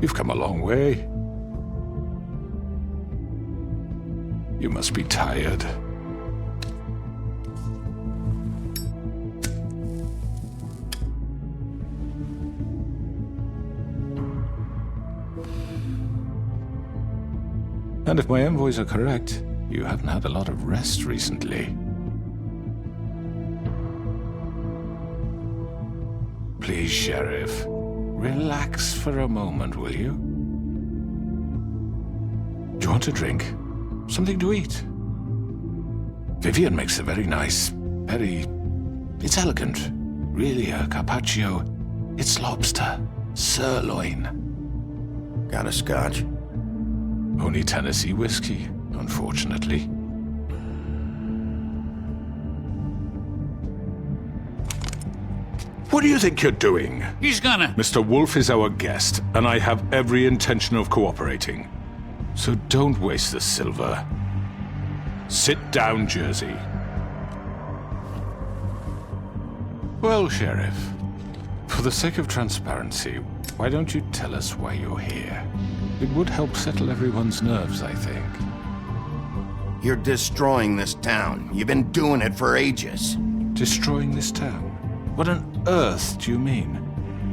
You've come a long way. You must be tired. And if my envoys are correct, you haven't had a lot of rest recently. Please, Sheriff, relax for a moment, will you? Do you want a drink? Something to eat? Vivian makes a very nice, it's elegant. Really a carpaccio. It's lobster, sirloin. Got a scotch? Only Tennessee whiskey, unfortunately. What do you think you're doing? He's gonna... Mr. Wolf is our guest, and I have every intention of cooperating. So don't waste the silver. Sit down, Jersey. Well, Sheriff, for the sake of transparency, why don't you tell us why you're here? It would help settle everyone's nerves, I think. You're destroying this town. You've been doing it for ages. Destroying this town? What on earth do you mean?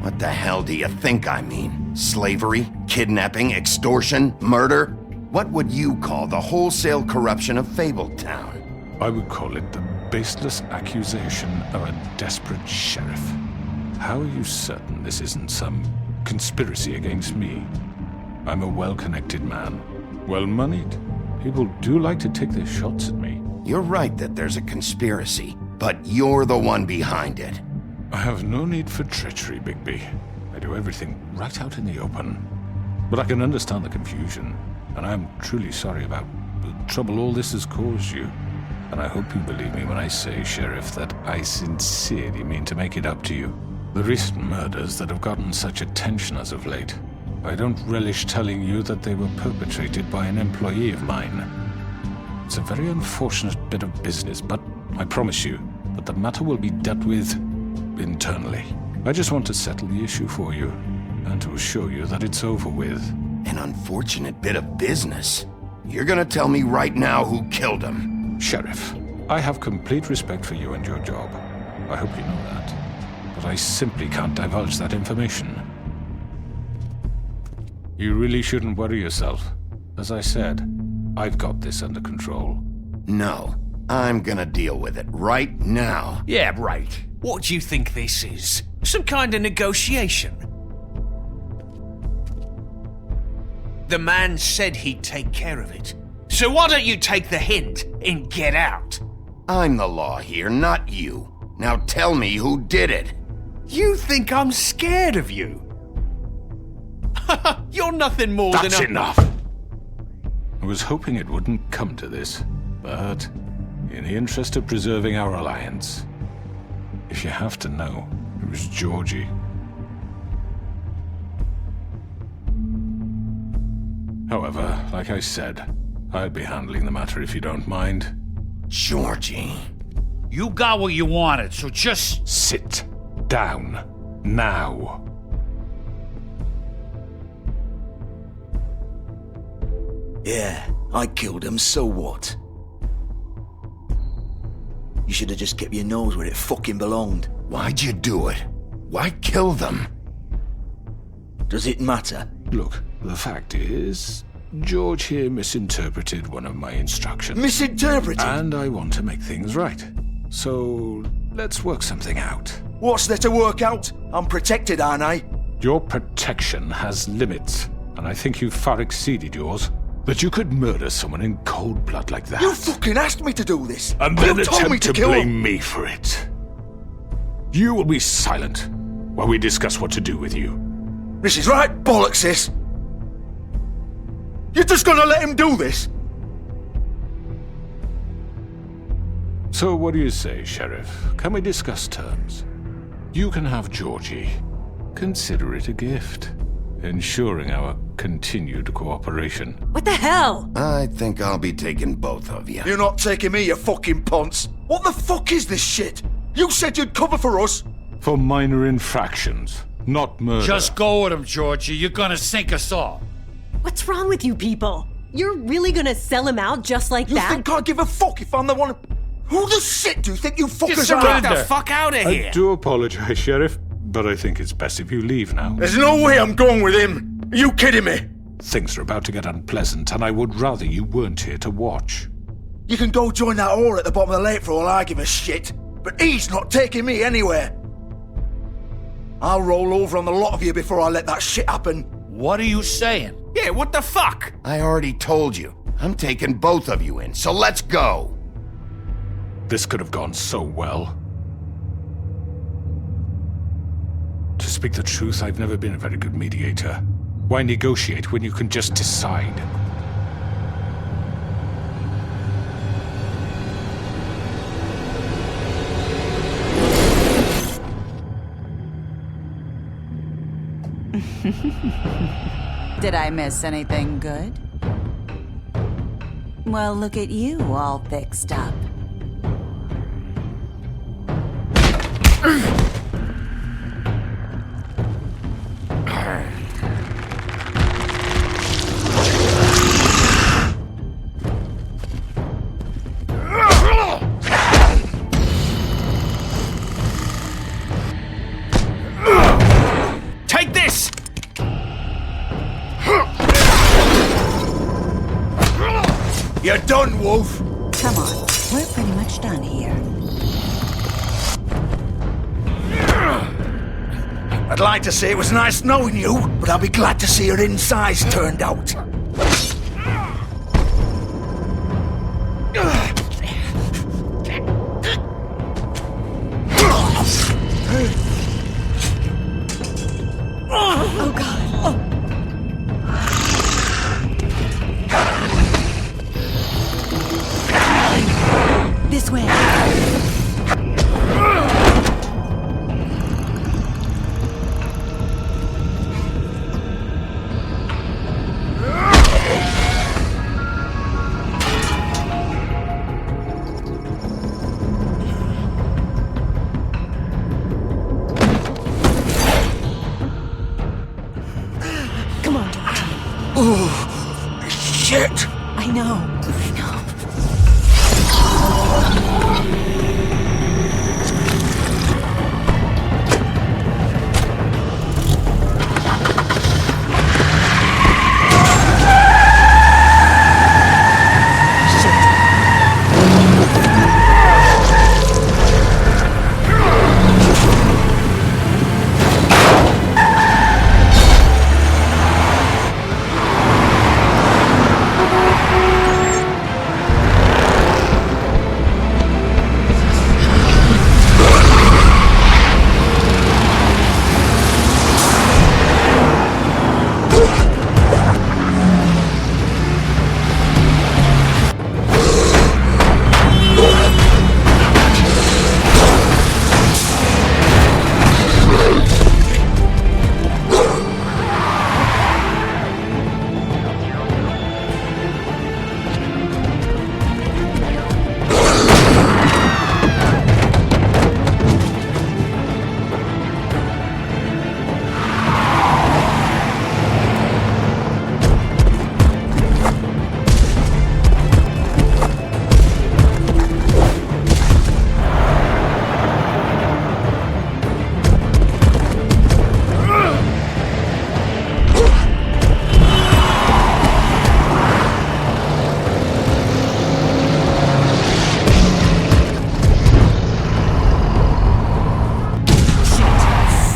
What the hell do you think I mean? Slavery? Kidnapping? Extortion? Murder? What would you call the wholesale corruption of Fabletown? I would call it the baseless accusation of a desperate sheriff. How are you certain this isn't some conspiracy against me? I'm a well-connected man, well-moneyed. People do like to take their shots at me. You're right that there's a conspiracy, but you're the one behind it. I have no need for treachery, Bigby. I do everything right out in the open. But I can understand the confusion, and I am truly sorry about the trouble all this has caused you. And I hope you believe me when I say, Sheriff, that I sincerely mean to make it up to you. The recent murders that have gotten such attention as of late, I don't relish telling you that they were perpetrated by an employee of mine. It's a very unfortunate bit of business, but I promise you that the matter will be dealt with internally. I just want to settle the issue for you, and to assure you that it's over with. An unfortunate bit of business? You're gonna tell me right now who killed him? Sheriff, I have complete respect for you and your job. I hope you know that. But I simply can't divulge that information. You really shouldn't worry yourself. As I said, I've got this under control. No, I'm gonna deal with it right now. Yeah, right. What do you think this is? Some kind of negotiation? The man said he'd take care of it. So why don't you take the hint and get out? I'm the law here, not you. Now tell me who did it. You think I'm scared of you? You're nothing more than a... That's enough! I was hoping it wouldn't come to this, but in the interest of preserving our alliance, if you have to know, it was Georgie. However, like I said, I'll be handling the matter if you don't mind. Georgie. You got what you wanted, so just... Sit down. Now. Yeah, I killed him, so what? You should have just kept your nose where it fucking belonged. Why'd you do it? Why kill them? Does it matter? Look, the fact is, George here misinterpreted one of my instructions. Misinterpreted? And I want to make things right. So, let's work something out. What's there to work out? I'm protected, aren't I? Your protection has limits, and I think you've far exceeded yours. That you could murder someone in cold blood like that. You fucking asked me to do this! And then you told me attempt to kill blame him. me for it. You will be silent while we discuss what to do with you. This is right bollocks, this! You're just gonna let him do this? So what do you say, Sheriff? Can we discuss terms? You can have Georgie. Consider it a gift, ensuring our continued cooperation. What the hell? I think I'll be taking both of you. You're not taking me, you fucking ponce! What the fuck is this shit? You said you'd cover for us! For minor infractions. not murder. Just go with him, Georgie. You're gonna sink us all. What's wrong with you people? You're really gonna sell him out just like You that? think I give a fuck if I'm the one? Who the shit do you think you fuckers are? Get the fuck out of I here! do apologize, Sheriff, but I think it's best if you leave now. There's no way I'm going with him. Are you kidding me? Things are about to get unpleasant, and I would rather you weren't here to watch. You can go join that whore at the bottom of the lake for all I give a shit. But he's not taking me anywhere. I'll roll over on the lot of you before I let that shit happen. What are you saying? Yeah, what the fuck? I already told you. I'm taking both of you in, so let's go. This could have gone so well. To speak the truth, I've never been a very good mediator. Why negotiate when you can just decide? Did I miss anything good? Well, look at you, all fixed up. Take this! You're done, Wolf. Come on, we're pretty much done here. I'd like to say it was nice knowing you, but I'll be glad to see your insides turned out. Oh God. This way. Come on, Georgie. Shit! I know.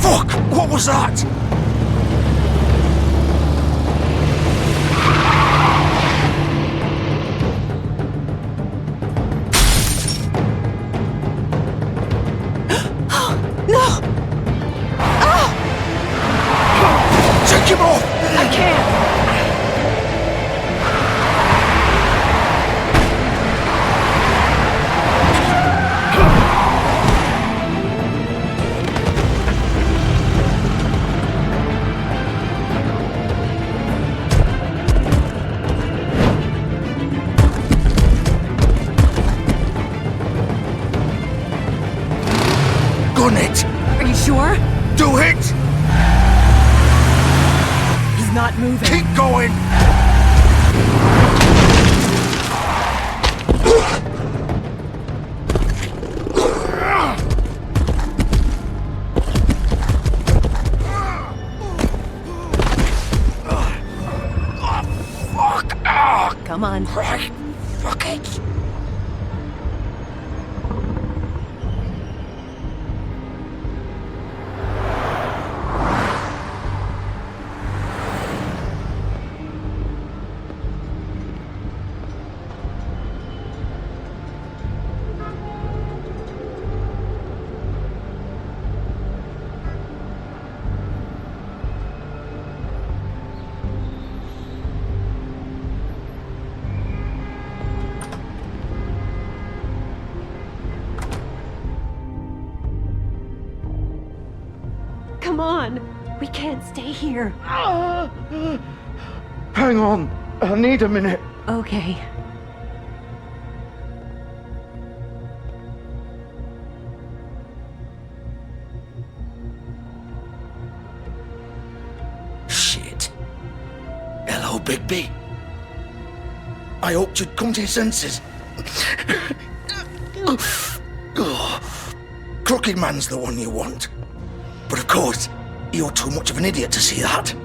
Fuck! What was that? No! Take him off! I can't! moving. Keep going! Come on. Right. Fuck it. Come on. We can't stay here. Hang on. I need a minute. Okay. Shit. Hello, Bigby. I hoped you'd come to your senses. Crooked Man's the one you want. But of course, you're too much of an idiot to see that.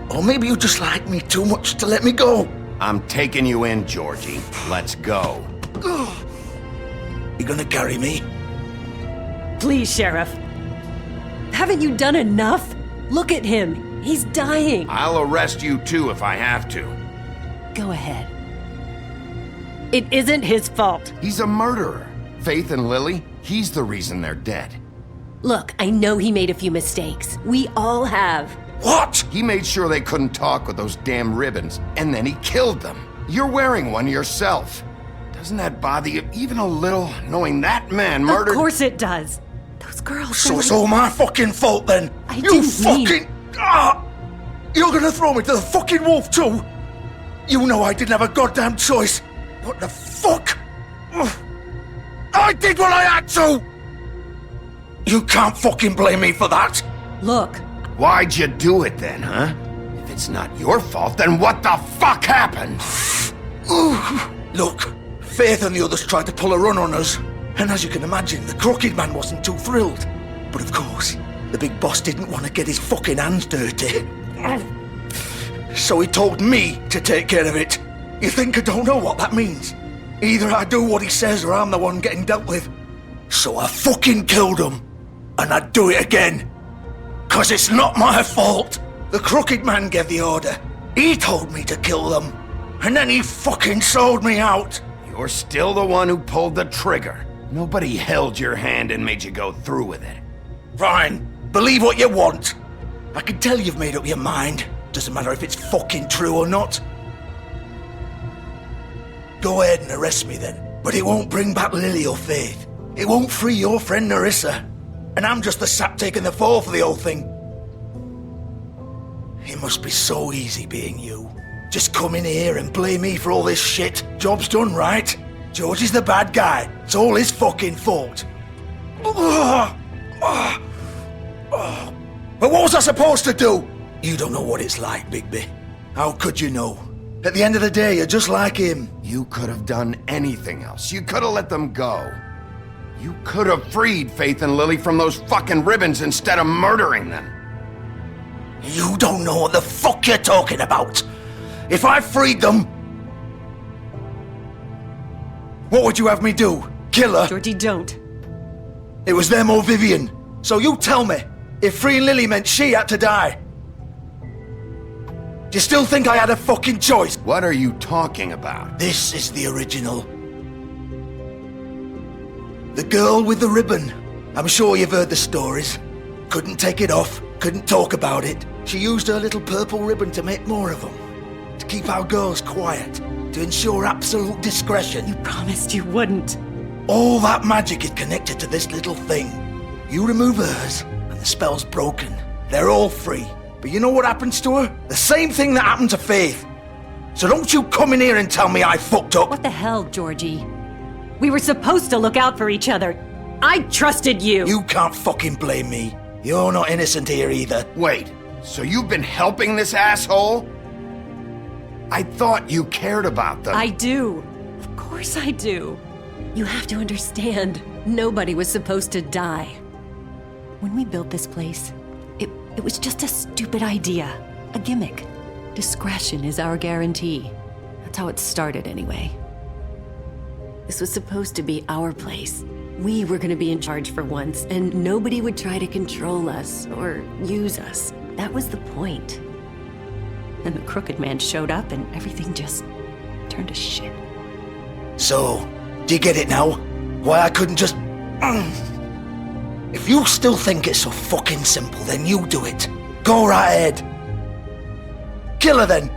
Or maybe you just like me too much to let me go. I'm taking you in, Georgie. Let's go. You gonna carry me? Please, Sheriff. Haven't you done enough? Look at him. He's dying. I'll arrest you too if I have to. Go ahead. It isn't his fault. He's a murderer. Faith and Lily, he's the reason they're dead. Look, I know he made a few mistakes. We all have. What? He made sure they couldn't talk with those damn ribbons, and then he killed them. You're wearing one yourself. Doesn't that bother you even a little, knowing that man murdered— Of course it does. Those girls— So it's all my fucking fault then? I You didn't mean— fucking... You're gonna throw me to the fucking wolf too? You know I didn't have a goddamn choice. What the fuck? I did what I had to! You can't fucking blame me for that! Look, Why'd you do it then, huh? If it's not your fault, then what the fuck happened? Look, Faith and the others tried to pull a run on us. And as you can imagine, the Crooked Man wasn't too thrilled. But of course, the big boss didn't want to get his fucking hands dirty. So he told me to take care of it. You think I don't know what that means? Either I do what he says or I'm the one getting dealt with. So I fucking killed him. And I'd do it again. 'Cause it's not my fault. The Crooked Man gave the order. He told me to kill them. And then he fucking sold me out. You're still the one who pulled the trigger. Nobody held your hand and made you go through with it. Fine. Believe what you want. I can tell you've made up your mind. Doesn't matter if it's fucking true or not. Go ahead and arrest me then. But it won't bring back Lily or Faith. It won't free your friend Nerissa. And I'm just the sap taking the fall for the whole thing. It must be so easy being you. Just come in here and blame me for all this shit. Job's done, right? George is the bad guy. It's all his fucking fault. But what was I supposed to do? You don't know what it's like, Bigby. How could you know? At the end of the day, you're just like him. You could have done anything else. You could have let them go. You could have freed Faith and Lily from those fucking ribbons instead of murdering them. You don't know what the fuck you're talking about. If I freed them, what would you have me do? Kill her? Georgie, don't. It was them or Vivian. So you tell me, if freeing Lily meant she had to die, do you still think I had a fucking choice? What are you talking about? This is the original. The girl with the ribbon. I'm sure you've heard the stories. Couldn't take it off, couldn't talk about it. She used her little purple ribbon to make more of them. To keep our girls quiet. To ensure absolute discretion. You promised you wouldn't. All that magic is connected to this little thing. You remove hers, and the spell's broken. They're all free. But you know what happens to her? The same thing that happened to Faith. So don't you come in here and tell me I fucked up. What the hell, Georgie? We were supposed to look out for each other. I trusted you. You can't fucking blame me. You're not innocent here either. Wait, So you've been helping this asshole? I thought you cared about them. I do. Of course I do. You have to understand, nobody was supposed to die. When we built this place, it was just a stupid idea. A gimmick. Discretion is our guarantee. That's how it started anyway. This was supposed to be our place. We were gonna be in charge for once, and nobody would try to control us or use us. That was the point. Then the crooked man showed up and everything just turned to shit. So, do you get it now? Why I couldn't just... If you still think it's so fucking simple, then you do it. Go right ahead. Kill her then.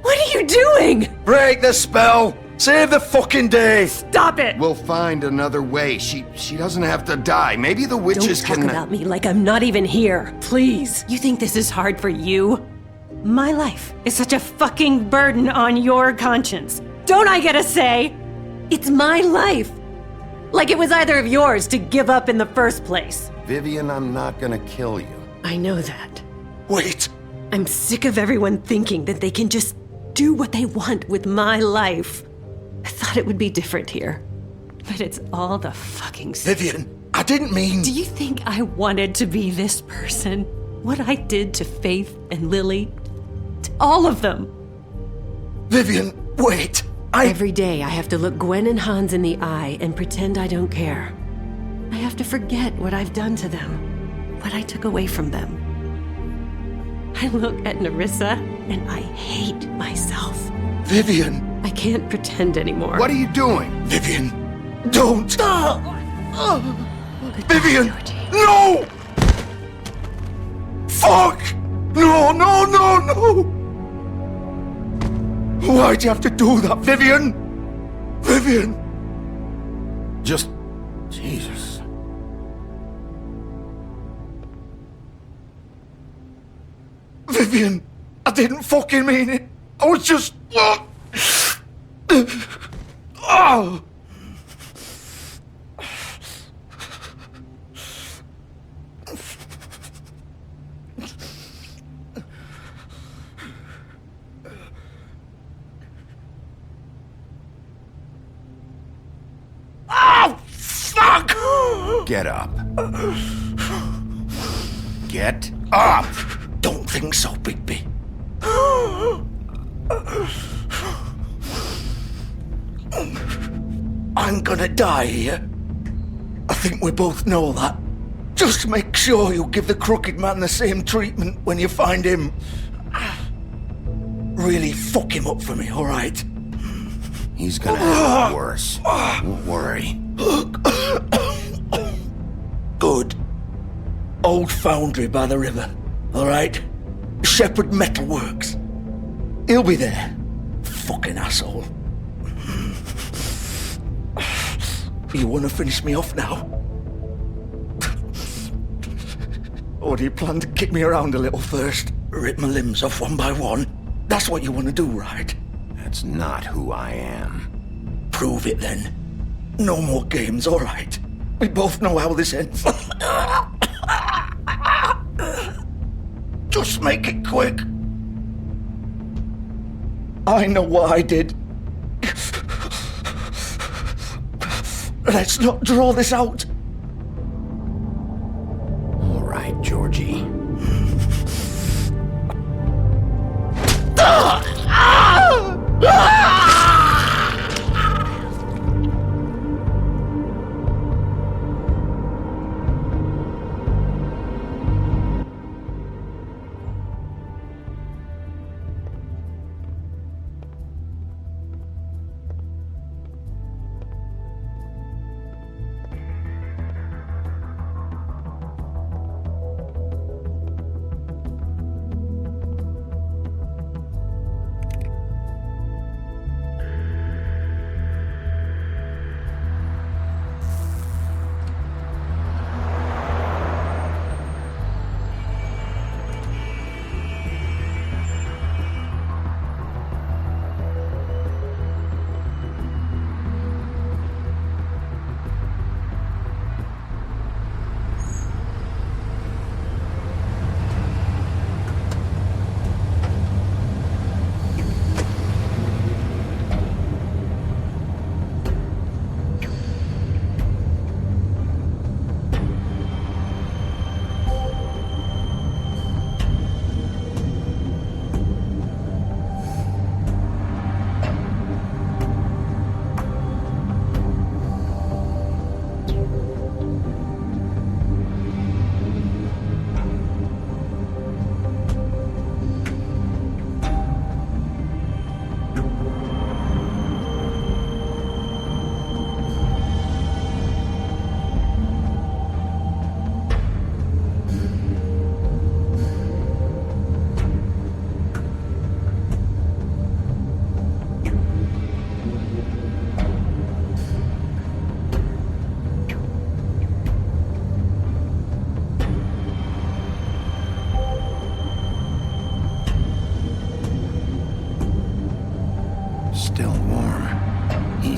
What are you doing? Break the spell. Save the fucking day. Stop it! We'll find another way. She doesn't have to die. Maybe the witches Don't talk can... about me like I'm not even here, please. You think this is hard for you? My life is such a fucking burden on your conscience. Don't I get a say? It's my life. Like it was either of yours to give up in the first place. Vivian, I'm not gonna kill you. I know that. Wait. I'm sick of everyone thinking that they can just do what they want with my life. I thought it would be different here. But it's all the fucking same. Vivian, I didn't mean... Do you think I wanted to be this person? What I did to Faith and Lily? To all of them? Vivian, wait. Every day I have to look Gwen and Hans in the eye and pretend I don't care. I have to forget what I've done to them, what I took away from them. I look at Nerissa and I hate myself. Vivian. I can't pretend anymore. What are you doing? Vivian, don't. Vivian, Georgie. no! Fuck! No, no, no, no! Why'd you have to do that, Vivian? Vivian! Just... Jesus. Vivian, I didn't fucking mean it. I was just... Oh! Get up. Get up! Don't think so, Bigby. I'm gonna die here. I think we both know that. Just make sure you give the crooked man the same treatment when you find him. Really fuck him up for me, alright? He's gonna have it worse. Don't worry. Good. Old foundry by the river, alright? Shepherd Metalworks. He'll be there. Fucking asshole. You wanna finish me off now? Or do you plan to kick me around a little first? Rip my limbs off one by one? That's what you wanna do, right? That's not who I am. Prove it then. No more games, alright? We both know how this ends. Just make it quick. I know what I did. Let's not draw this out. All right, Georgie.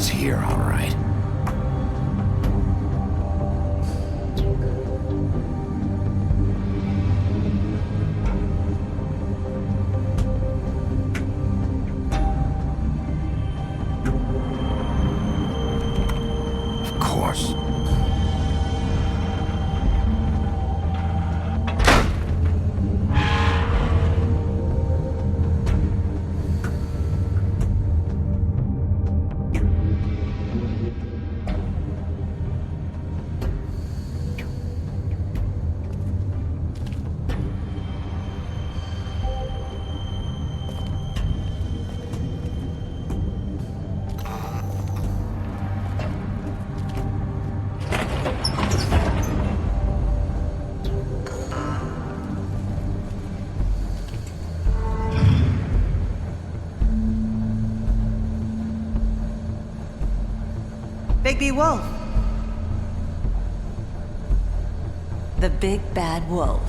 He's here, all right. Of course. Bigby Wolf. The big bad wolf.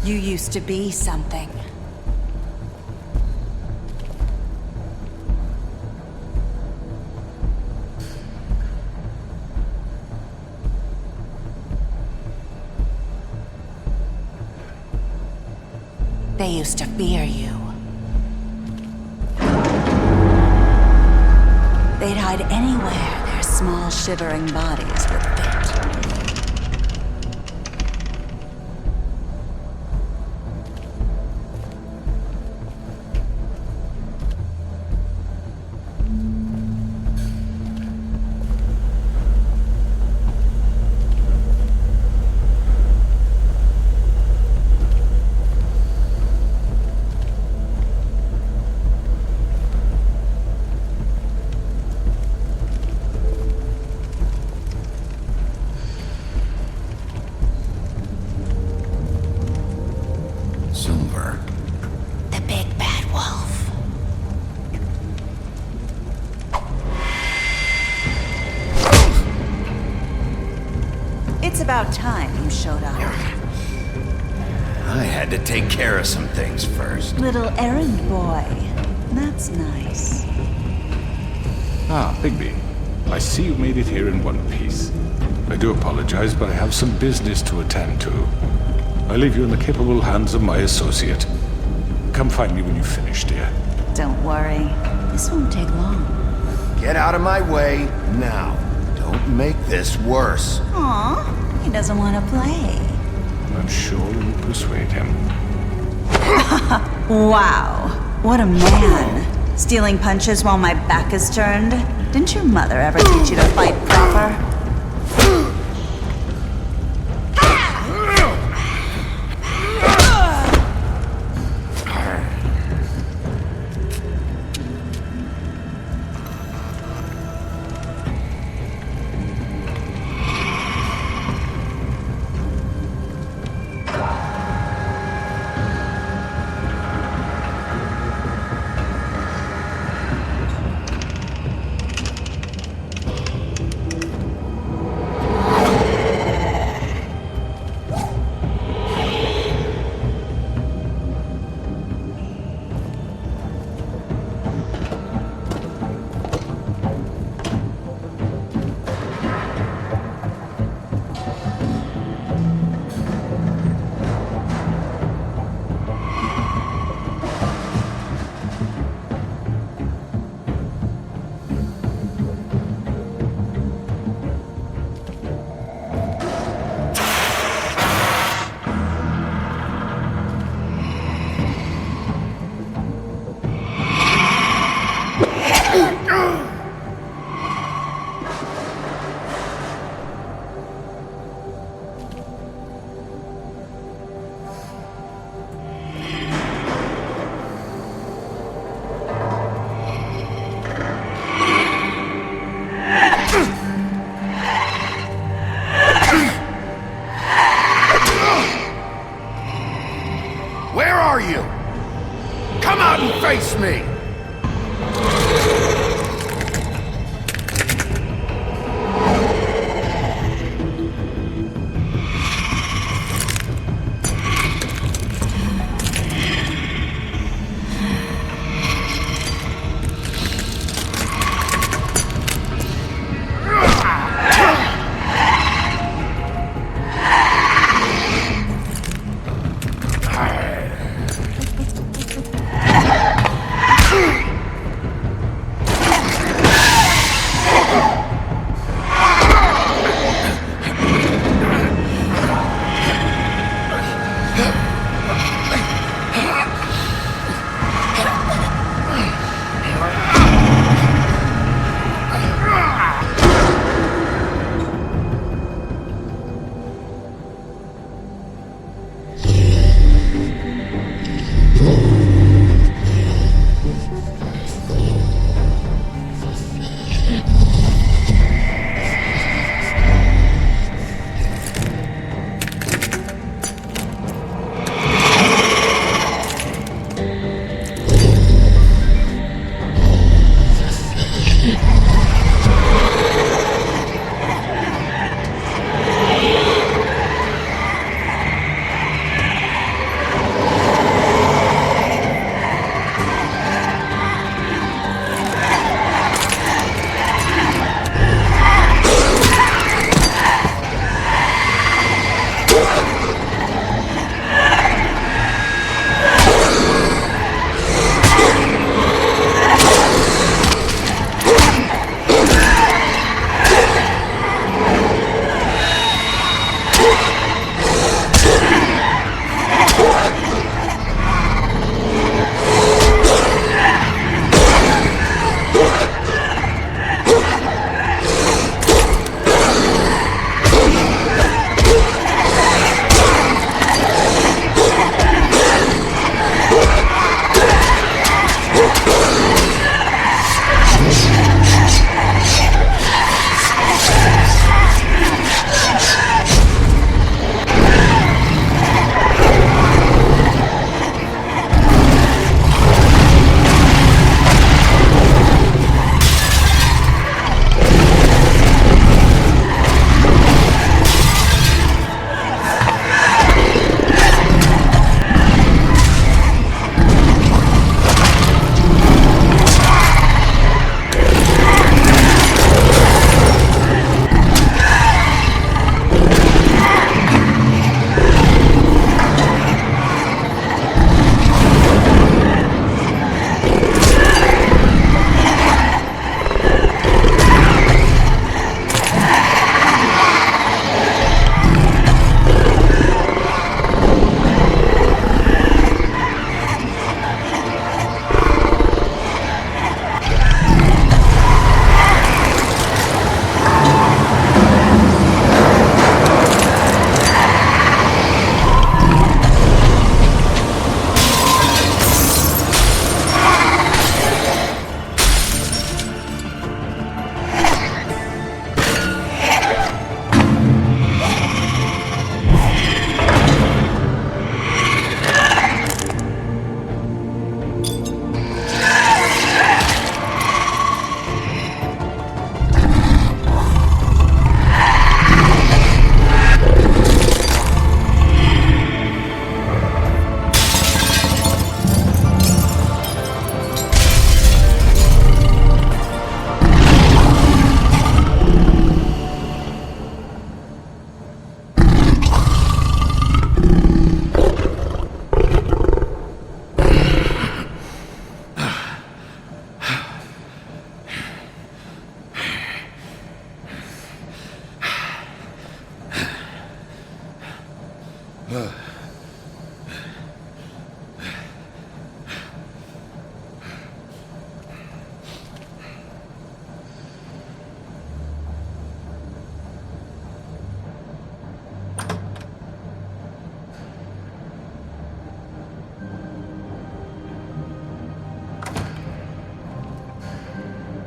You used to be something. They used to fear you. They'd hide anywhere their small, shivering bodies would fit. Silver. The big bad wolf. It's about time you showed up. I had to take care of some things first. Little errand boy. That's nice. Ah, Bigby. I see you made it here in one piece. I do apologize, but I have some business to attend to. I leave you in the capable hands of my associate. Come find me when you finish, dear. Don't worry. This won't take long. Get out of my way now. Don't make this worse. Aw, he doesn't want to play. I'm sure you'll persuade him. Wow, what a man. Stealing punches while my back is turned? Didn't your mother ever teach you to fight proper?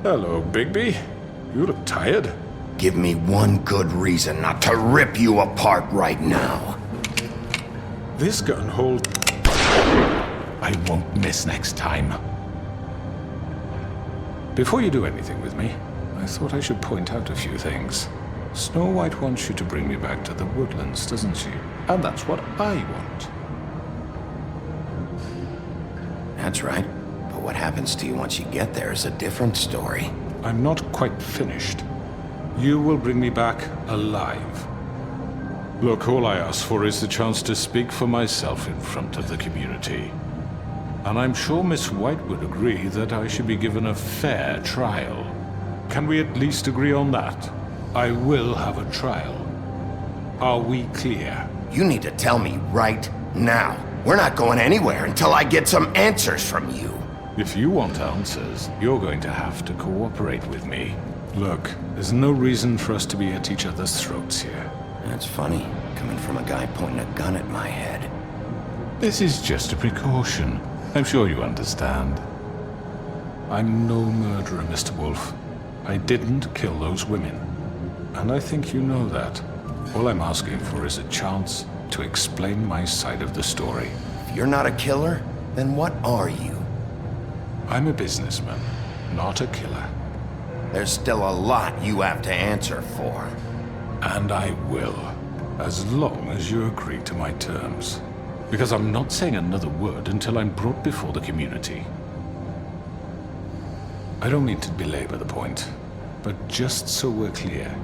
Hello, Bigby. You look tired. Give me one good reason not to rip you apart right now. This gun hold... I won't miss next time. Before you do anything with me, I thought I should point out a few things. Snow White wants you to bring me back to the woodlands, doesn't she? And that's what I want. That's right. But what happens to you once you get there is a different story. I'm not quite finished. You will bring me back alive. Look, all I ask for is the chance to speak for myself in front of the community. And I'm sure Miss White would agree that I should be given a fair trial. Can we at least agree on that? I will have a trial. Are we clear? You need to tell me right now. We're not going anywhere until I get some answers from you. If you want answers, you're going to have to cooperate with me. Look, there's no reason for us to be at each other's throats here. That's funny, coming from a guy pointing a gun at my head. This is just a precaution. I'm sure you understand. I'm no murderer, Mr. Wolf. I didn't kill those women. And I think you know that. All I'm asking for is a chance to explain my side of the story. If you're not a killer, then what are you? I'm a businessman, not a killer. There's still a lot you have to answer for. And I will, as long as you agree to my terms. Because I'm not saying another word until I'm brought before the community. I don't mean to belabor the point, but just so we're clear,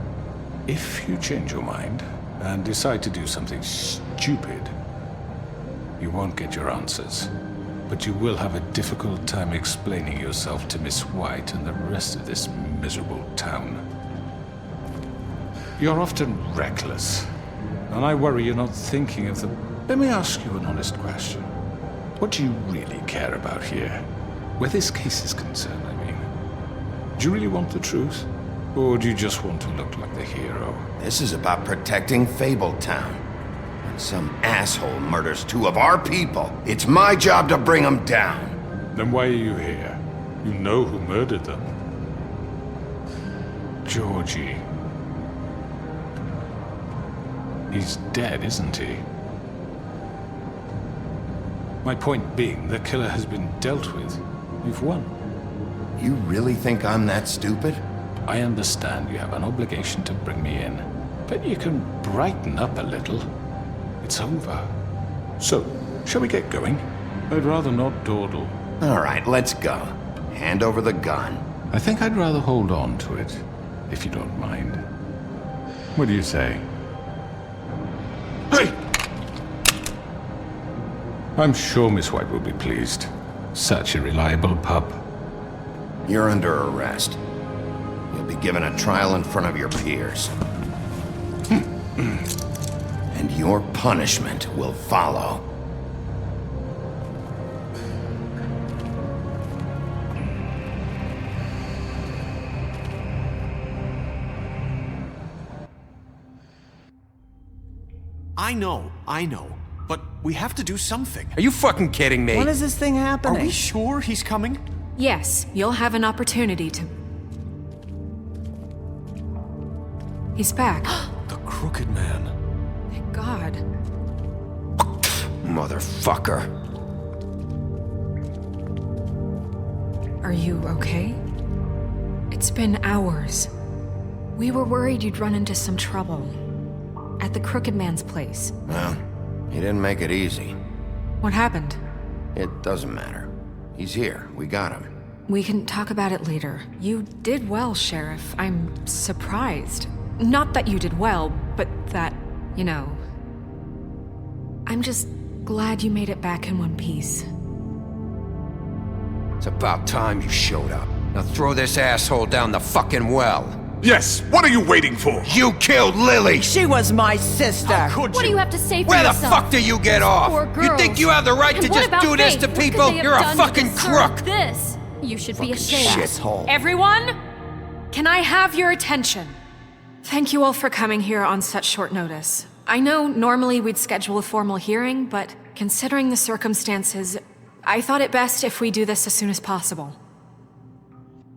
if you change your mind and decide to do something stupid, you won't get your answers. But you will have a difficult time explaining yourself to Miss White and the rest of this miserable town. You're often reckless, and I worry you're not thinking of the... Let me ask you an honest question. What do you really care about here? Where this case is concerned, I mean. Do you really want the truth? Or do you just want to look like the hero? This is about protecting Fabletown. When some asshole murders two of our people, it's my job to bring them down. Then why are you here? You know who murdered them. Georgie. He's dead, isn't he? My point being, the killer has been dealt with. You've won. You really think I'm that stupid? I understand you have an obligation to bring me in, but you can brighten up a little. It's over. So, shall we get going? I'd rather not dawdle. All right, let's go. Hand over the gun. I think I'd rather hold on to it, if you don't mind. What do you say? Hey! I'm sure Miss White will be pleased. Such a reliable pup. You're under arrest. You'll be given a trial in front of your peers. And your punishment will follow. I know. But we have to do something. Are you fucking kidding me? When is this thing Are happening? we sure he's coming? Yes, you'll have an opportunity to... He's back. The Crooked Man. Thank God. Motherfucker. Are you okay? It's been hours. We were worried you'd run into some trouble. At the Crooked Man's place. Well, he didn't make it easy. What happened? It doesn't matter. He's here. We got him. We can talk about it later. You did well, Sheriff. I'm surprised. Not that you did well, but that, you know... I'm just glad you made it back in one piece. It's about time you showed up. Now throw this asshole down the fucking well. Yes, what are you waiting for? You killed Lily! She was my sister. Could What do you? you have to say for Where the yourself? fuck do you get off? Poor You girls. think you have the right And to what just about do this Faith? to What could people? they have You're a done to fucking deserve crook! This. You should be ashamed. Shithole. Everyone, can I have your attention? Thank you all for coming here on such short notice. I know normally we'd schedule a formal hearing, but considering the circumstances, I thought it best if we do this as soon as possible.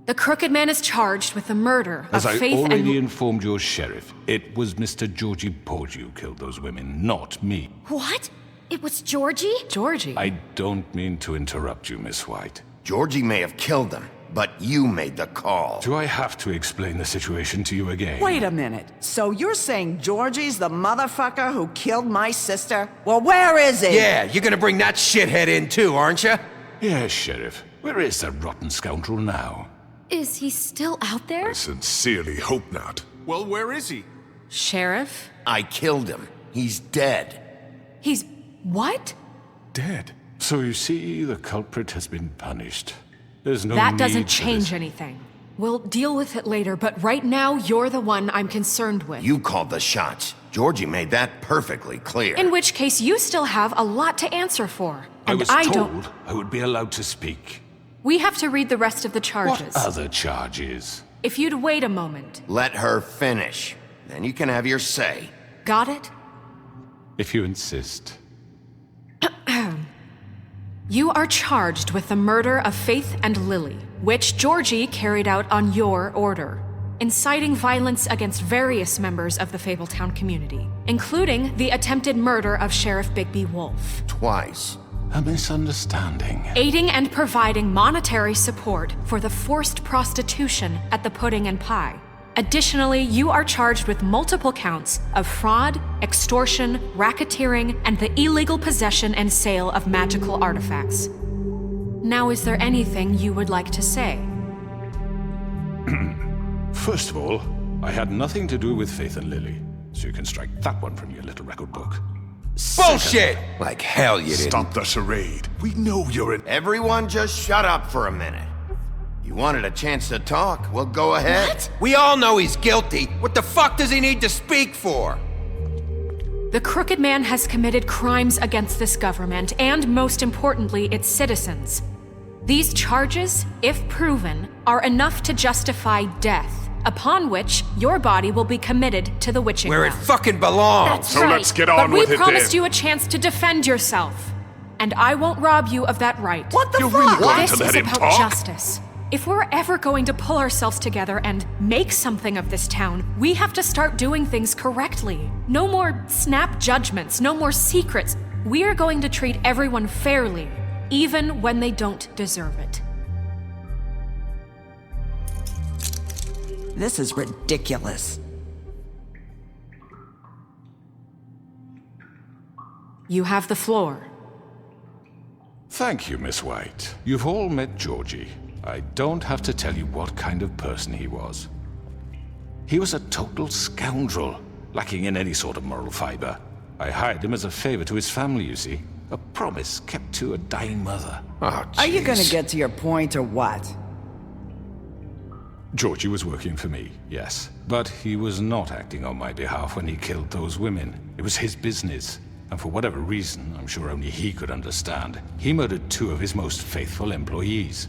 The Crooked Man is charged with the murder As of I Faith already and... informed your sheriff, it was Mr. Georgie Porgy who killed those women, not me. What? It was Georgie? Georgie? I don't mean to interrupt you, Miss White. Georgie may have killed them, but you made the call. Do I have to explain the situation to you again? Wait a minute. So you're saying Georgie's the motherfucker who killed my sister? Well, where is he? Yeah, you're gonna bring that shithead in too, aren't you? Yes, Sheriff. Where is that rotten scoundrel now? Is he still out there? I sincerely hope not. Well, where is he? Sheriff? I killed him. He's dead. He's... what? Dead. So you see, the culprit has been punished. There's no That need doesn't for change this. anything. We'll deal with it later, but right now, you're the one I'm concerned with. You called the shots. Georgie made that perfectly clear. In which case, you still have a lot to answer for. I And was don't... told I would be allowed to speak. We have to read the rest of the charges. What other charges? If you'd wait a moment. Let her finish. Then you can have your say. Got it? If you insist. You are charged with the murder of Faith and Lily, which Georgie carried out on your order, inciting violence against various members of the Fabletown community, including the attempted murder of Sheriff Bigby Wolf. Twice. A misunderstanding. Aiding and providing monetary support for the forced prostitution at the Pudding and Pie. Additionally, you are charged with multiple counts of fraud, extortion, racketeering, and the illegal possession and sale of magical artifacts. Now, is there anything you would like to say? First of all, I had nothing to do with Faith and Lily, so you can strike that one from your little record book. Bullshit! Like hell you didn't. Stop the charade. We know you're an... Everyone just shut up for a minute. You wanted a chance to talk? Well, go ahead. What? We all know he's guilty. What the fuck does he need to speak for? The Crooked Man has committed crimes against this government and, most importantly, its citizens. These charges, if proven, are enough to justify death, upon which your body will be committed to the witching Where it ground. fucking belongs. That's So right. let's get on but with we it promised then. you a chance to defend yourself, and I won't rob you of that right. What the You're fuck? really going This to let is him about talk? justice. If we're ever going to pull ourselves together and make something of this town, we have to start doing things correctly. No more snap judgments, no more secrets. We are going to treat everyone fairly, even when they don't deserve it. This is ridiculous. You have the floor. Thank you, Miss White. You've all met Georgie. I don't have to tell you what kind of person he was. He was a total scoundrel, lacking in any sort of moral fiber. I hired him as a favor to his family, you see. A promise kept to a dying mother. Oh, Are you gonna jeez. get to your point or what? Georgie was working for me, yes. But he was not acting on my behalf when he killed those women. It was his business. And for whatever reason, I'm sure only he could understand, he murdered 2 of his most faithful employees.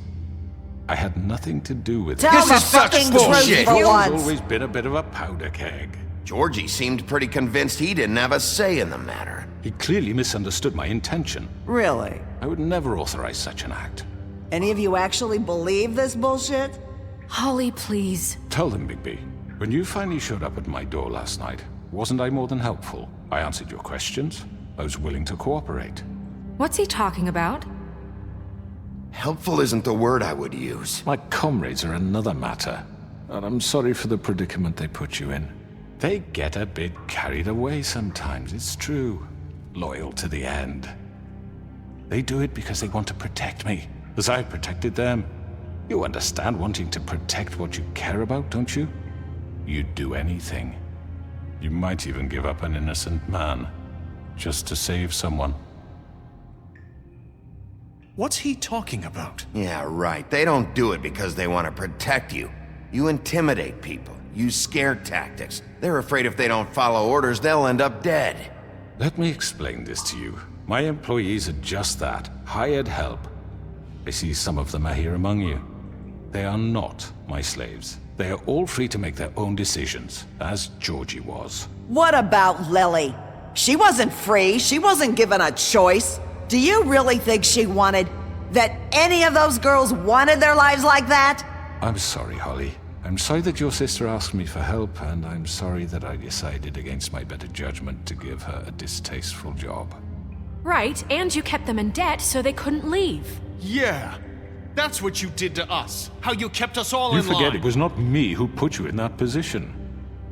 I had nothing to do with it. Tell This the is such fucking bullshit. truth for He's once. always been a bit of a powder keg. Georgie seemed pretty convinced he didn't have a say in the matter. He clearly misunderstood my intention. Really? I would never authorize such an act. Any of you actually believe this bullshit? Holly, please. Tell them, Bigby, when you finally showed up at my door last night, wasn't I more than helpful? I answered your questions. I was willing to cooperate. What's he talking about? Helpful isn't the word I would use. My comrades are another matter, and I'm sorry for the predicament they put you in. They get a bit carried away sometimes, it's true. Loyal to the end. They do it because they want to protect me, as I've protected them. You understand wanting to protect what you care about, don't you? You'd do anything. You might even give up an innocent man, just to save someone. What's he talking about? Yeah, right. They don't do it because they want to protect you. You intimidate people. use scare tactics. They're afraid if they don't follow orders, they'll end up dead. Let me explain this to you. My employees are just that, hired help. I see some of them are here among you. They are not my slaves. They are all free to make their own decisions, as Georgie was. What about Lily? She wasn't free. She wasn't given a choice. Do you really think she wanted... that any of those girls wanted their lives like that? I'm sorry, Holly. I'm sorry that your sister asked me for help, and I'm sorry that I decided against my better judgment to give her a distasteful job. Right, and you kept them in debt so they couldn't leave. Yeah, that's what you did to us. How you kept us all in line. You forget it was not me who put you in that position.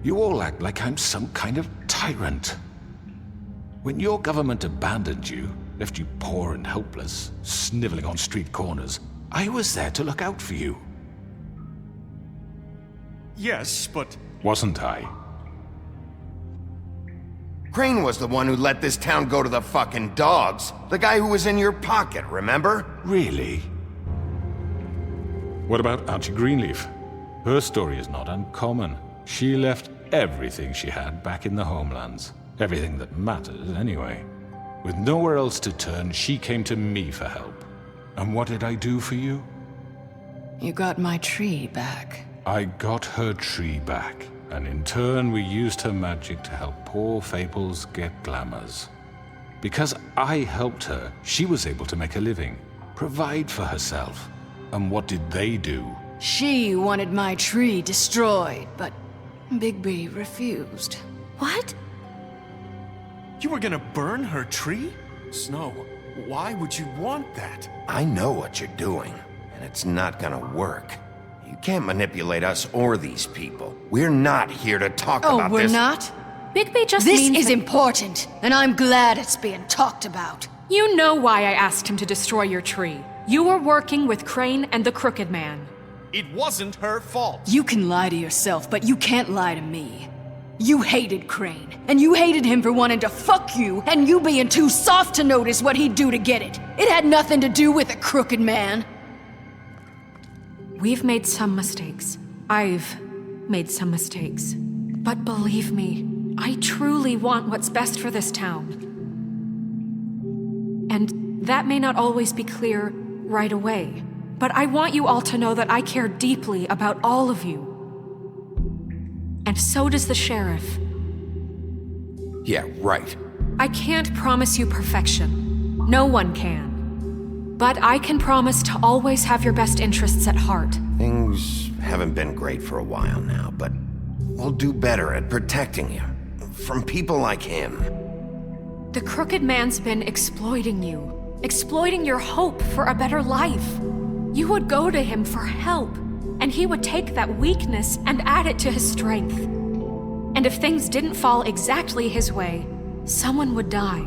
You all act like I'm some kind of tyrant. When your government abandoned you, left you poor and helpless, sniveling on street corners, I was there to look out for you. Yes, but... Wasn't I? Crane was the one who let this town go to the fucking dogs. The guy who was in your pocket, remember? Really? What about Archie Greenleaf? Her story is not uncommon. She left everything she had back in the homelands. Everything that mattered, anyway. With nowhere else to turn, she came to me for help. And what did I do for you? You got my tree back. I got her tree back, and in turn we used her magic to help poor Fables get glamours. Because I helped her, she was able to make a living, provide for herself. And what did they do? She wanted my tree destroyed, but Bigby refused. What? You were gonna burn her tree? Snow, why would you want that? I know what you're doing, and it's not gonna work. You can't manipulate us or these people. We're not here to talk about this. Oh, we're not? Bigby just This means is that- important, and I'm glad it's being talked about. You know why I asked him to destroy your tree. You were working with Crane and the Crooked Man. It wasn't her fault. You can lie to yourself, but you can't lie to me. You hated Crane, and you hated him for wanting to fuck you, and you being too soft to notice what he'd do to get it. It had nothing to do with the Crooked Man. We've made some mistakes. I've made some mistakes. But believe me, I truly want what's best for this town. And that may not always be clear right away, but I want you all to know that I care deeply about all of you. And so does the sheriff. Yeah, right. I can't promise you perfection. No one can. But I can promise to always have your best interests at heart. Things haven't been great for a while now, but we'll do better at protecting you. From people like him. The Crooked Man's been exploiting you. Exploiting your hope for a better life. You would go to him for help, and he would take that weakness and add it to his strength. And if things didn't fall exactly his way, someone would die.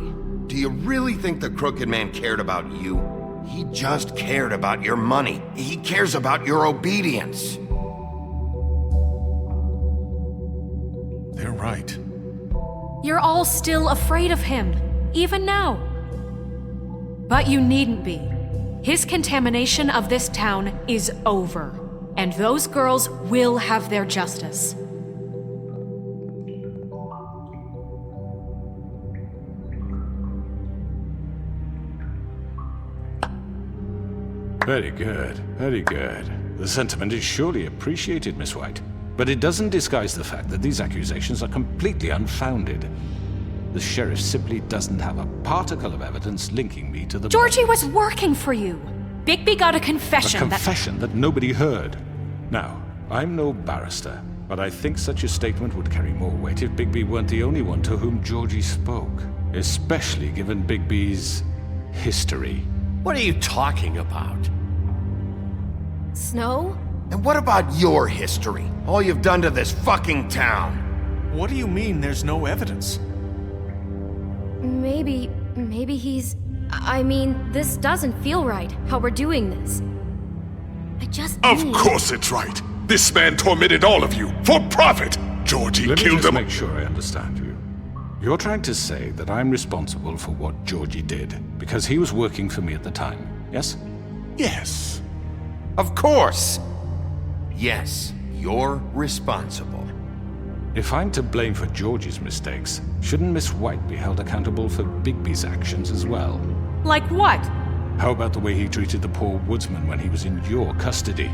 Do you really think the Crooked Man cared about you? He just cared about your money. He cares about your obedience. They're right. You're all still afraid of him, even now. But you needn't be. His contamination of this town is over, and those girls will have their justice. Very good, very good. The sentiment is surely appreciated, Miss White. But it doesn't disguise the fact that these accusations are completely unfounded. The sheriff simply doesn't have a particle of evidence linking me to the... Georgie was working for you. Bigby got a confession A confession that nobody heard. Now, I'm no barrister, but I think such a statement would carry more weight if Bigby weren't the only one to whom Georgie spoke. Especially given Bigby's history. What are you talking about? Snow? And what about your history? All you've done to this fucking town? What do you mean there's no evidence? Maybe he's... I mean, this doesn't feel right, how we're doing this. I just Of course it's right. This man tormented all of you, for profit! Georgie Let me killed just him. make sure I understand you. You're trying to say that I'm responsible for what Georgie did, because he was working for me at the time, yes? Yes. Of course! Yes, you're responsible. If I'm to blame for Georgie's mistakes, shouldn't Miss White be held accountable for Bigby's actions as well? Like what? How about the way he treated the poor woodsman when he was in your custody?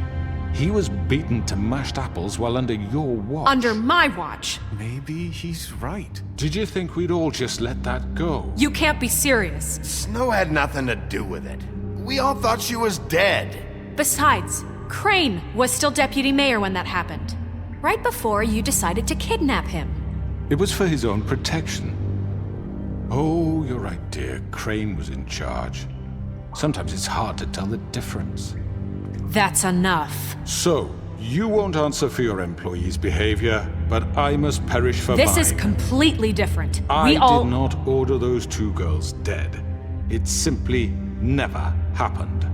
He was beaten to mashed apples while under your watch. Under my watch. Maybe he's right. Did you think we'd all just let that go? You can't be serious. Snow had nothing to do with it. We all thought she was dead. Besides, Crane was still deputy mayor when that happened. Right before you decided to kidnap him. It was for his own protection. Oh, you're right, dear. Crane was in charge. Sometimes it's hard to tell the difference. That's enough. So, you won't answer for your employees' behavior, but I must perish for mine. This is completely different. I did not order those two girls dead. It simply never happened.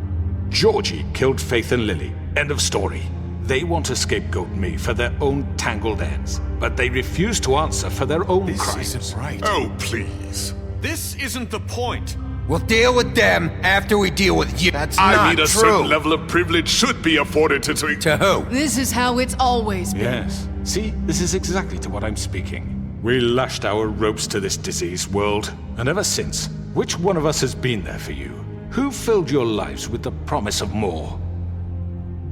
Georgie killed Faith and Lily. End of story. They want to scapegoat me for their own tangled ends, but they refuse to answer for their own crimes. This isn't right. Oh, please. This isn't the point. We'll deal with them after we deal with you. That's I not mean, a true. certain level of privilege should be afforded to... To who? This is how it's always been. Yes. See, this is exactly to what I'm speaking. We lashed our ropes to this diseased world, and ever since, which one of us has been there for you? Who filled your lives with the promise of more?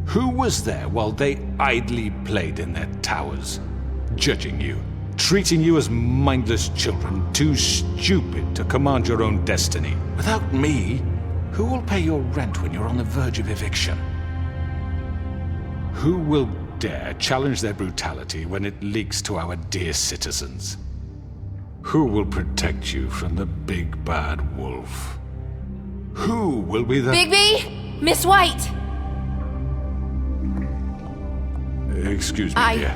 Who was there while they idly played in their towers, judging you, treating you as mindless children, too stupid to command your own destiny? Without me, who will pay your rent when you're on the verge of eviction? Who will dare challenge their brutality when it leaks to our dear citizens? Who will protect you from the big bad wolf? Who will be the... Bigby! Miss White! Excuse me, dear.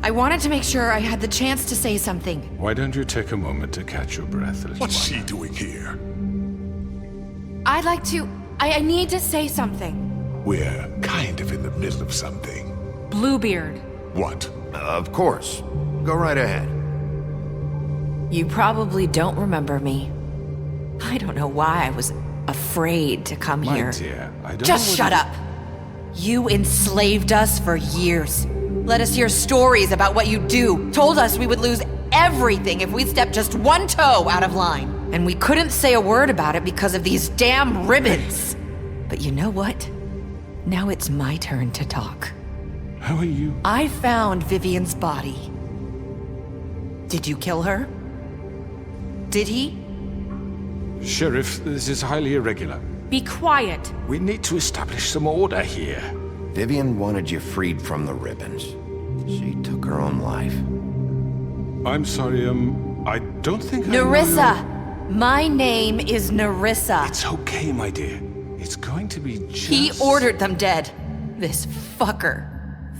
I wanted to make sure I had the chance to say something. Why don't you take a moment to catch your breath, little What's one? she doing here? I'd like to... I need to say something. We're kind of in the middle of something. Bluebeard. What? Of course. Go right ahead. You probably don't remember me. I don't know why I was afraid to come My here. dear, I don't Just know shut up! You enslaved us for years. Let us hear stories about what you do. Told us we would lose everything if we stepped just one toe out of line. And we couldn't say a word about it because of these damn ribbons. But you know what? Now it's my turn to talk. How are you? I found Vivian's body. Did you kill her? Did he? Sheriff, this is highly irregular. Be quiet. We need to establish some order here. Vivian wanted you freed from the ribbons. She took her own life. I'm sorry, I don't think I know Nerissa! your- My name is Nerissa. It's okay, my dear. It's going to be just... He ordered them dead. This fucker.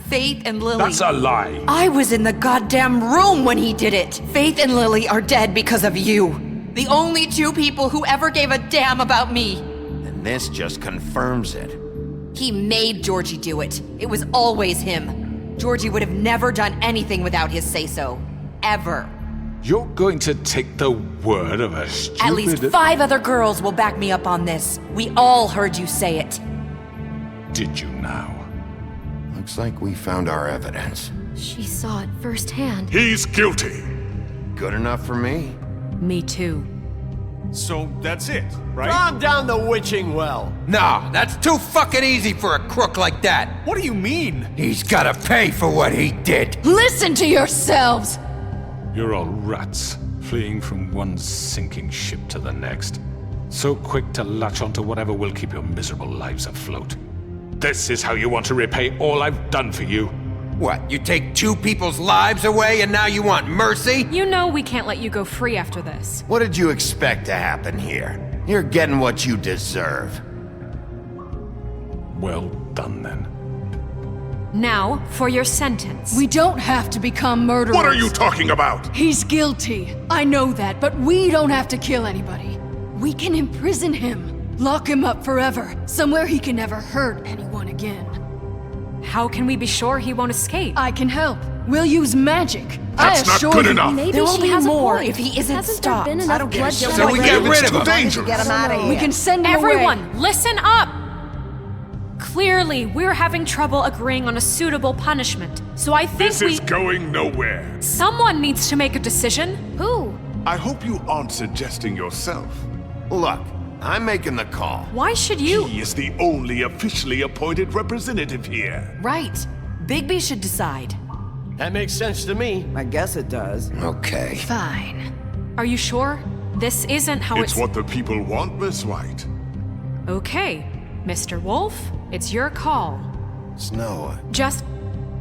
Faith and Lily. That's a lie. I was in the goddamn room when he did it. Faith and Lily are dead because of you. The only two people who ever gave a damn about me. And this just confirms it. He made Georgie do it. It was always him. Georgie would have never done anything without his say-so. Ever. You're going to take the word of a stupid... At least 5 other girls will back me up on this. We all heard you say it. Did you now? Looks like we found our evidence. She saw it firsthand. He's guilty. Good enough for me. Me too. So that's it, right? Calm down the witching well. Nah, that's too fucking easy for a crook like that. What do you mean? He's gotta pay for what he did. Listen to yourselves! You're all rats, fleeing from one sinking ship to the next. So quick to latch onto whatever will keep your miserable lives afloat. This is how you want to repay all I've done for you? What, you take 2 people's lives away and now you want mercy? You know we can't let you go free after this. What did you expect to happen here? You're getting what you deserve. Well done, then. Now, for your sentence. We don't have to become murderers. What are you talking about? He's guilty. I know that, but we don't have to kill anybody. We can imprison him. Lock him up forever. Somewhere he can never hurt anyone again. How can we be sure he won't escape? I can help. We'll use magic. That's not good enough. Maybe There will she be has more a point. if he isn't Hasn't stopped. There been enough I don't give a bloodshed? shit. So we get rid of him. Dangerous. Get him out of here. We can send him Everyone, away. listen up! Clearly, we're having trouble agreeing on a suitable punishment. So I think This is going nowhere. Someone needs to make a decision. Who? I hope you aren't suggesting yourself. Look, I'm making the call. Why should you? He is the only officially appointed representative here. Right. Bigby should decide. That makes sense to me. I guess it does. Okay. Fine. Are you sure? This isn't how It's what the people want, Miss White. Okay, Mr. Wolf, it's your call. Snow. Just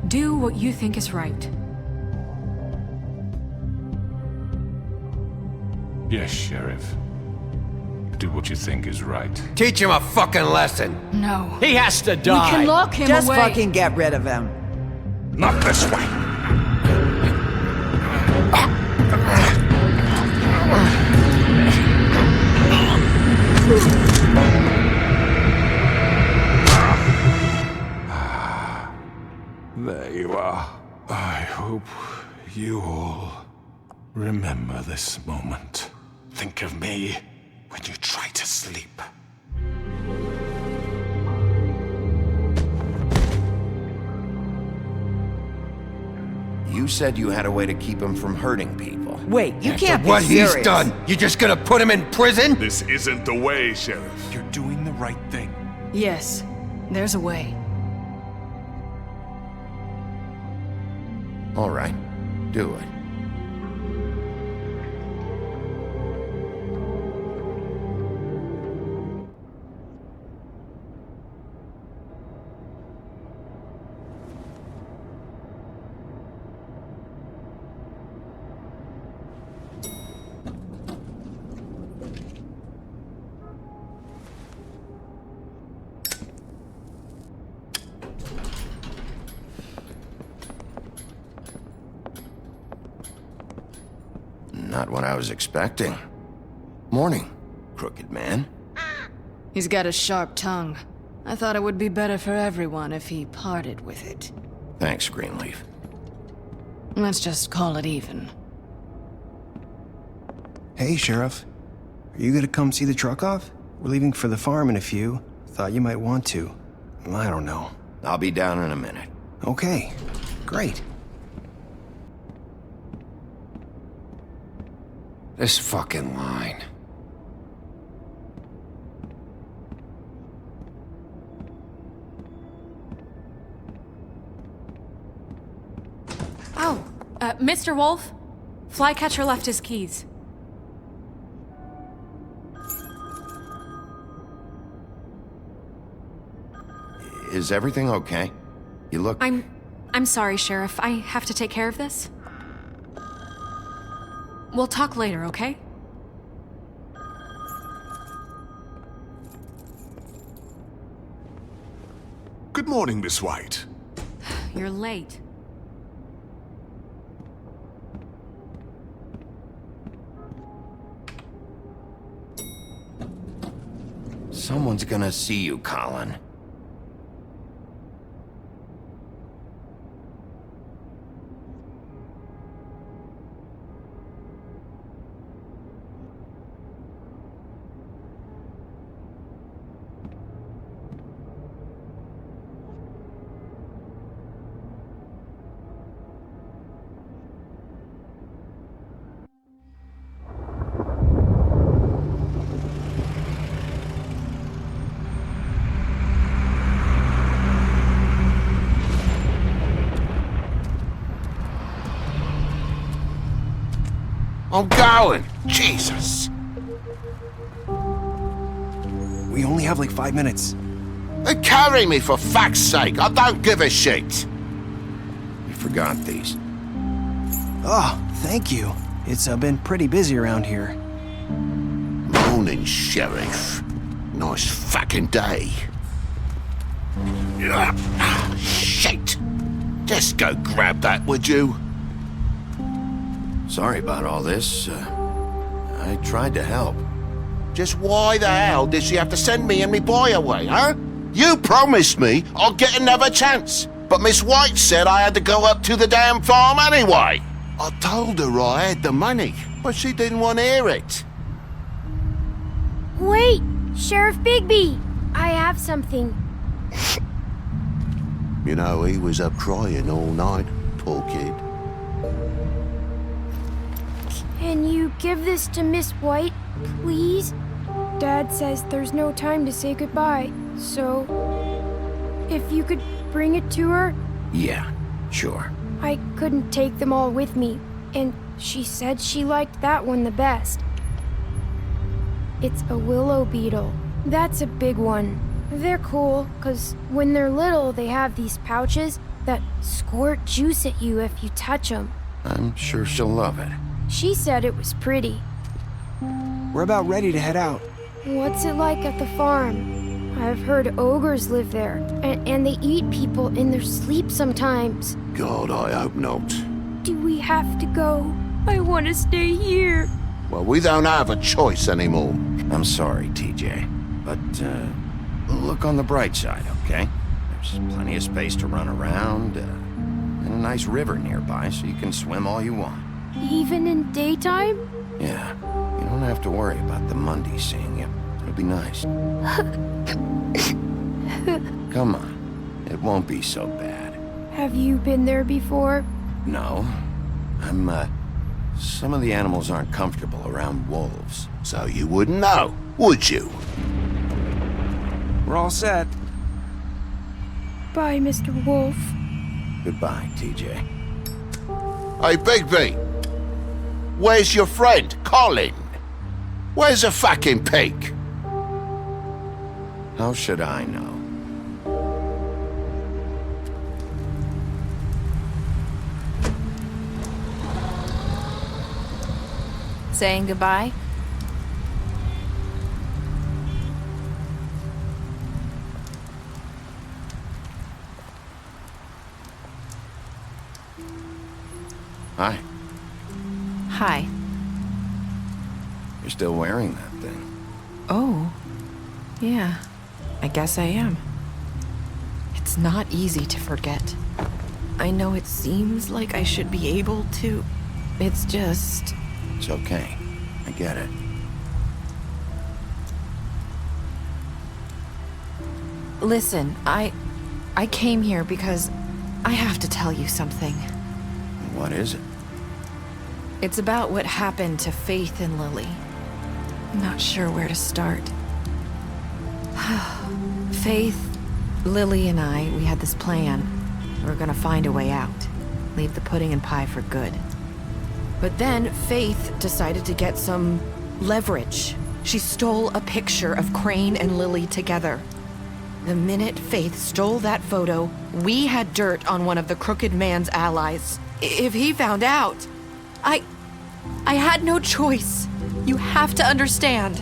do what you think is right. Yes, Sheriff. Do what you think is right. Teach him a fucking lesson. No. He has to die. We can lock him Just away. fucking get rid of him. Not this way! There you are. I hope you all remember this moment. Think of me when you try to sleep. You said you had a way to keep him from hurting people. Wait, you can't be What serious. he's done, you just gonna put him in prison? This isn't the way, Sheriff. You're doing the right thing. Yes, there's a way. All right, do it. Not what I was expecting. Morning, crooked man. He's got a sharp tongue. I thought it would be better for everyone if he parted with it. Thanks, Greenleaf. Let's just call it even. Hey, Sheriff. Are you gonna come see the truck off? We're leaving for the farm in a few. Thought you might want to. I don't know. I'll be down in a minute. Okay, great. This fucking line. Oh, Mr. Wolf? Flycatcher left his keys. Is everything okay? You look... I'm sorry, Sheriff. I have to take care of this. We'll talk later, okay? Good morning, Miss White. You're late. Someone's gonna see you, Colin. I'm going! Jesus! We only have like 5 minutes. Carry me for fuck's sake! I don't give a shit! You forgot these. Oh, thank you. It's been pretty busy around here. Morning, Sheriff. Nice fucking day. Shit! Just go grab that, would you? Sorry about all this. I tried to help. Just why the hell did she have to send me and me boy away, huh? You promised me I'll get another chance, but Miss White said I had to go up to the damn farm anyway. I told her I had the money, but she didn't want to hear it. Wait, Sheriff Bigby! I have something. You know, he was up crying all night, poor kid. Can you give this to Miss White, please? Dad says there's no time to say goodbye, so if you could bring it to her? Yeah, sure. I couldn't take them all with me, and she said she liked that one the best. It's a willow beetle. That's a big one. They're cool, 'cause when they're little, they have these pouches that squirt juice at you if you touch them. I'm sure she'll love it. She said it was pretty. We're about ready to head out. What's it like at the farm? I've heard ogres live there, and they eat people in their sleep sometimes. God, I hope not. Do we have to go? I want to stay here. Well, we don't have a choice anymore. I'm sorry, TJ, but look on the bright side, okay? There's plenty of space to run around, and a nice river nearby so you can swim all you want. Even in daytime? Yeah, you don't have to worry about the Mundies seeing you. It'll be nice. Come on, it won't be so bad. Have you been there before? No, some of the animals aren't comfortable around wolves. So you wouldn't know, would you? We're all set. Bye, Mr. Wolf. Goodbye, TJ. Hey, Bigby. Where's your friend, Colin? Where's the fucking pig? How should I know? Saying goodbye? Hi. Hi. You're still wearing that thing. Oh. Yeah. I guess I am. It's not easy to forget. I know it seems like I should be able to. It's just... It's okay. I get it. Listen, I came here because I have to tell you something. What is it? It's about what happened to Faith and Lily. I'm not sure where to start. Faith, Lily, and I, we had this plan. We were gonna find a way out. Leave the pudding and pie for good. But then Faith decided to get some leverage. She stole a picture of Crane and Lily together. The minute Faith stole that photo, we had dirt on one of the Crooked Man's allies. If he found out, I had no choice. You have to understand.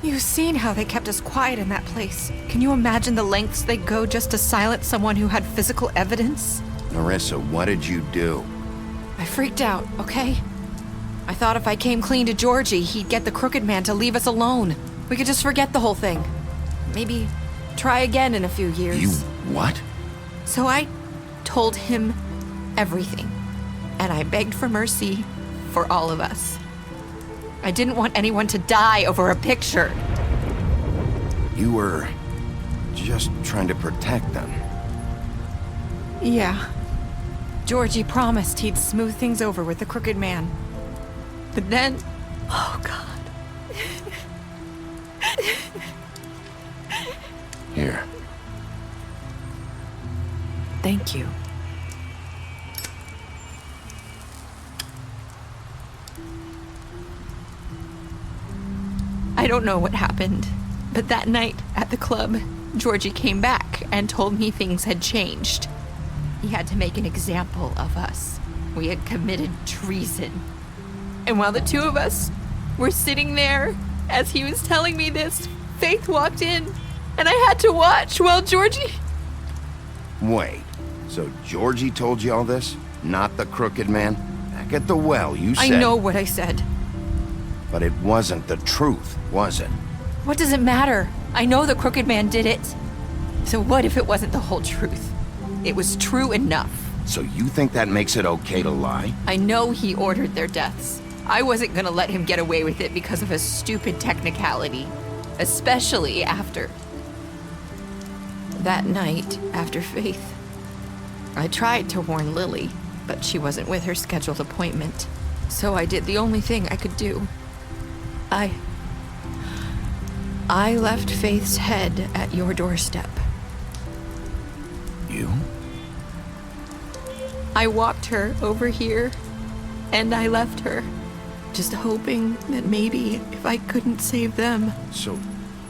You've seen how they kept us quiet in that place. Can you imagine the lengths they go just to silence someone who had physical evidence? Narissa, what did you do? I freaked out, okay? I thought if I came clean to Georgie, he'd get the Crooked Man to leave us alone. We could just forget the whole thing. Maybe try again in a few years. You what? So I told him everything. And I begged for mercy for all of us. I didn't want anyone to die over a picture. You were just trying to protect them. Yeah. Georgie promised he'd smooth things over with the Crooked Man. But then... Oh, God. Here. Thank you. I don't know what happened, but that night at the club, Georgie came back and told me things had changed. He had to make an example of us. We had committed treason. And while the two of us were sitting there, as he was telling me this, Faith walked in, and I had to watch while Georgie... Wait, so Georgie told you all this? Not the Crooked Man? Back at the well, you said... I know what I said. But it wasn't the truth, was it? What does it matter? I know the Crooked Man did it. So what if it wasn't the whole truth? It was true enough. So you think that makes it okay to lie? I know he ordered their deaths. I wasn't gonna let him get away with it because of a stupid technicality. Especially after... That night, after Faith, I tried to warn Lily, but she wasn't with her scheduled appointment. So I did the only thing I could do. I left Faith's head at your doorstep. You? I walked her over here, and I left her, just hoping that maybe if I couldn't save them. So,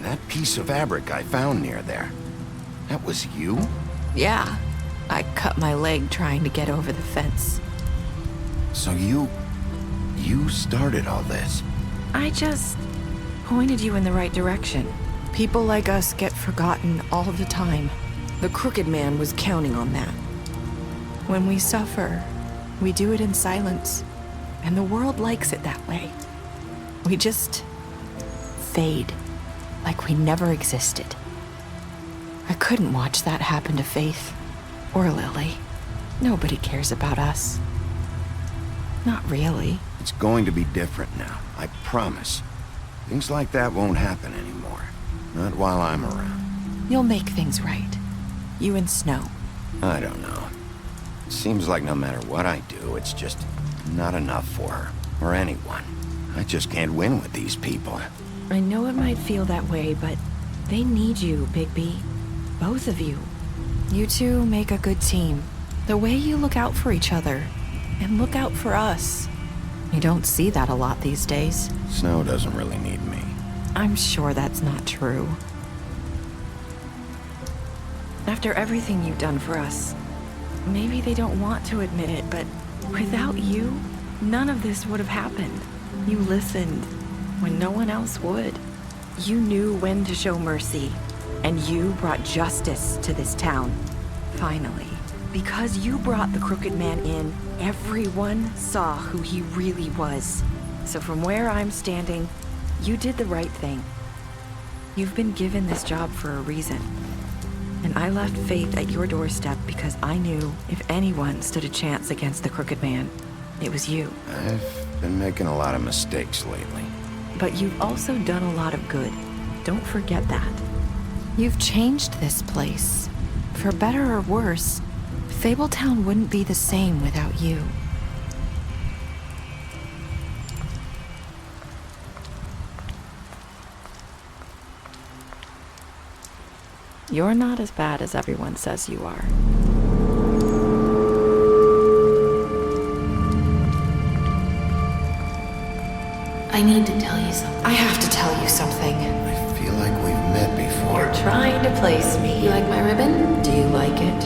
that piece of fabric I found near there, that was you? Yeah, I cut my leg trying to get over the fence. So you started all this? I just pointed you in the right direction. People like us get forgotten all the time. The Crooked Man was counting on that. When we suffer, we do it in silence, and the world likes it that way. We just fade, like we never existed. I couldn't watch that happen to Faith, or Lily. Nobody cares about us. Not really. It's going to be different now, I promise. Things like that won't happen anymore. Not while I'm around. You'll make things right. You and Snow. I don't know. It seems like no matter what I do, it's just not enough for her, or anyone. I just can't win with these people. I know it might feel that way, but they need you, Bigby. Both of you. You two make a good team. The way you look out for each other, and look out for us. You don't see that a lot these days. Snow doesn't really need me. I'm sure that's not true. After everything you've done for us, maybe they don't want to admit it, but without you, none of this would have happened. You listened when no one else would. You knew when to show mercy, and you brought justice to this town. Finally. Because you brought the Crooked Man in, everyone saw who he really was. So from where I'm standing, you did the right thing. You've been given this job for a reason. And I left Faith at your doorstep because I knew if anyone stood a chance against the Crooked Man, it was you. I've been making a lot of mistakes lately. But you've also done a lot of good. Don't forget that. You've changed this place. For better or worse, Fabletown wouldn't be the same without you. You're not as bad as everyone says you are. I need to tell you something. I have to tell you something. I feel like we've met before. You're trying to place me. You like my ribbon? Do you like it?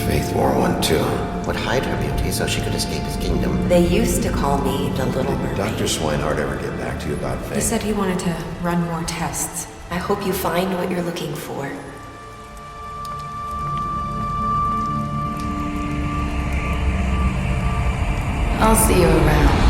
Faith wore one too. Would hide her beauty so she could escape his kingdom. They used to call me the Little Mermaid. Did Dr. Swinehart ever get back to you about Faith? He said he wanted to run more tests. I hope you find what you're looking for. I'll see you around.